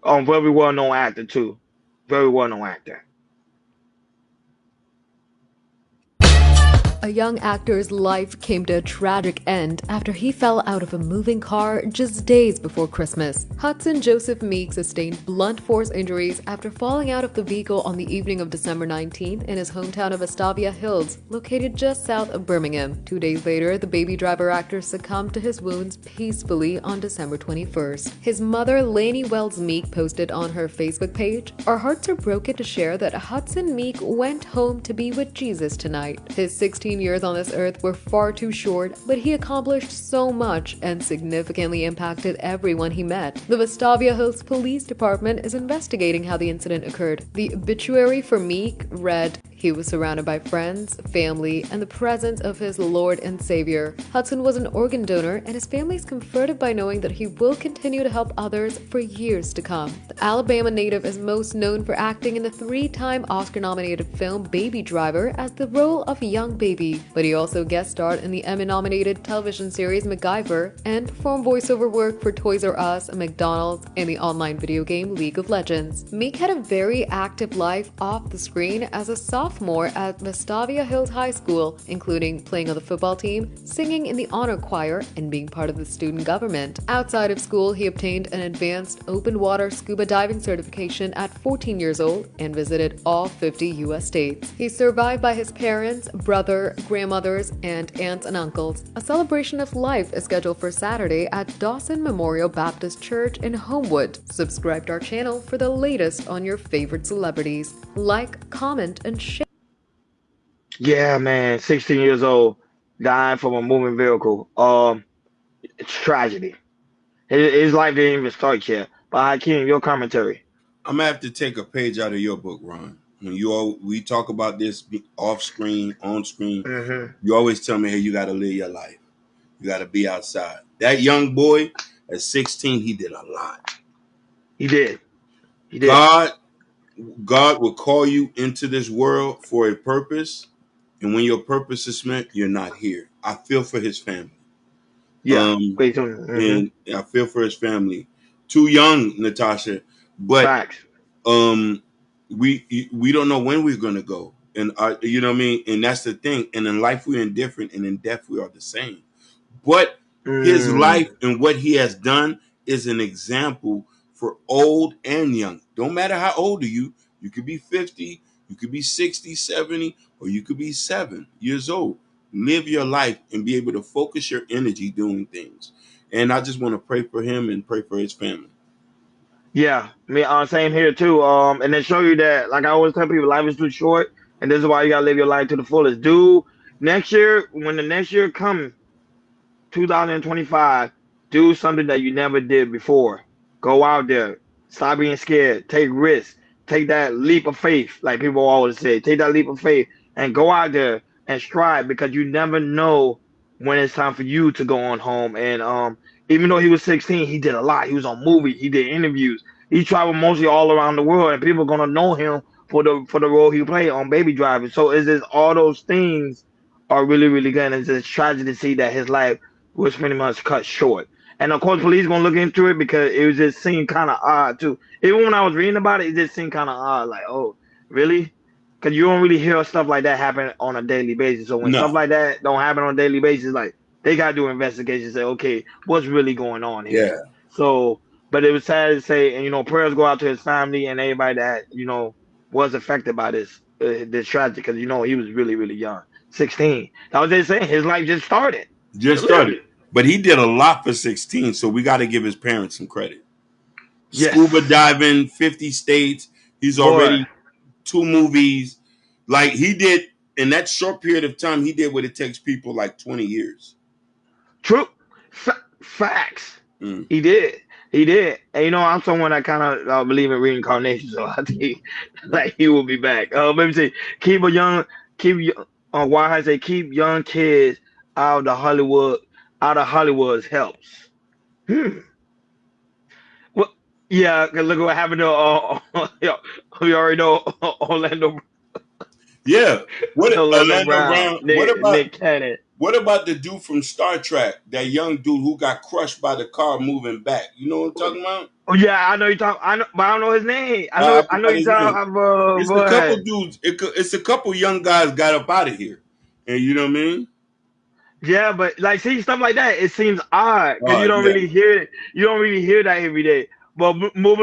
Very well known actor too. Very well known actor. A young actor's life came to a tragic end after he fell out of a moving car just days before Christmas. Hudson Joseph Meek sustained blunt force injuries after falling out of the vehicle on the evening of December 19th in his hometown of Vestavia Hills, located just south of Birmingham. 2 days later, the Baby Driver actor succumbed to his wounds peacefully on December 21st. His mother, Lainey Wells Meek, posted on her Facebook page, "Our hearts are broken to share that Hudson Meek went home to be with Jesus tonight. His 16 years on this earth were far too short, but he accomplished so much and significantly impacted everyone he met." The Vestavia Hills Police Department is investigating how the incident occurred. The obituary for Meek read, "He was surrounded by friends, family, and the presence of his Lord and Savior." Hudson was an organ donor, and his family is comforted by knowing that he will continue to help others for years to come. The Alabama native is most known for acting in the 3-time Oscar-nominated film Baby Driver as the role of young baby, but he also guest starred in the Emmy-nominated television series MacGyver and performed voiceover work for Toys R Us, McDonald's, and the online video game League of Legends. Meek had a very active life off the screen as a sophomore at Vestavia Hills High School, including playing on the football team, singing in the honor choir, and being part of the student government. Outside of school, he obtained an advanced open water scuba diving certification at 14 years old and visited all 50 U.S. states. He's survived by his parents, brother, grandmothers, and aunts and uncles. A celebration of life is scheduled for Saturday at Dawson Memorial Baptist Church in Homewood. Subscribe to our channel for the latest on your favorite celebrities. Like, comment, and share. Yeah, man, 16 years old, dying from a moving vehicle. It's tragedy. His life didn't even start yet. But Hakeem, your commentary. I'm gonna have to take a page out of your book, Ron. When you all we talk about this off screen, on screen, Hmm. you always tell me, hey, you got to live your life. You got to be outside. That young boy at 16, he did a lot. He did. He did. God, God will call you into this world for a purpose, and when your purpose is met, you're not here. I feel for his family. Yeah. Um, Wait. Mm-hmm. and I feel for his family. Too young, Natasha, but Facts. um, we don't know when we're gonna go, and you know what I mean. And that's the thing. And in life we're indifferent, and in death we are the same. But his Mm. life and what he has done is an example for old and young. Don't matter how old are you. You could be 50, you could be 60, 70, or you could be 7 years old. Live your life and be able to focus your energy doing things. And I just want to pray for him and pray for his family. Yeah, me same here too. And they show you that, like I always tell people, life is too short, and this is why you gotta live your life to the fullest. Do next year, when the next year comes, 2025, do something that you never did before. Go out there, stop being scared, take risks, take that leap of faith, like people always say. Take that leap of faith and go out there and strive because you never know when it's time for you to go on home. And even though he was 16, he did a lot. He was on movies, he did interviews, he traveled mostly all around the world, and people are gonna know him for the role he played on Baby Driver. So it's just all those things are really really good. And it's just tragic to see that his life was pretty much cut short. And of course, police gonna look into it because it was just seemed kind of odd too. Even when I was reading about it, it just seemed kind of odd. Like, oh, really? Because you don't really hear stuff like that happen on a daily basis. So when stuff No. like that don't happen on a daily basis, like they gotta do investigations. Say, okay, what's really going on here? Yeah. So, but it was sad to say, and prayers go out to his family and everybody that was affected by this tragedy because he was really really young, 16. That was just saying his life just started, Just started. literally. But he did a lot for 16, so we got to give his parents some credit. Yes, Scuba diving, 50 states. He's boy. already 2 movies. Like he did in that short period of time, he did what it takes people like 20 years. True. Facts. Mm. He did. He did. And I'm someone that kind of believe in reincarnation, so I think like he will be back. Let me say, keep a young, keep why I say keep young kids out of the Hollywood, out of Hollywood's helps. Hmm. Well, yeah, 'cause look what happened to yeah, we already know Orlando Yeah. What Orlando Orlando Brown, Brown? Nick Cannon. What about the dude from Star Trek? That young dude who got crushed by the car moving back. You know what I'm talking about? Oh yeah, I know you talk. I know, but I don't know his name. I I know forgot you his name. talk about. It's a couple Boy. dudes. It's a couple young guys got up out of here, and you know what I mean? Yeah, but like see stuff like that, it seems odd because Oh you don't yeah. really hear it. You don't really hear that every day. But moving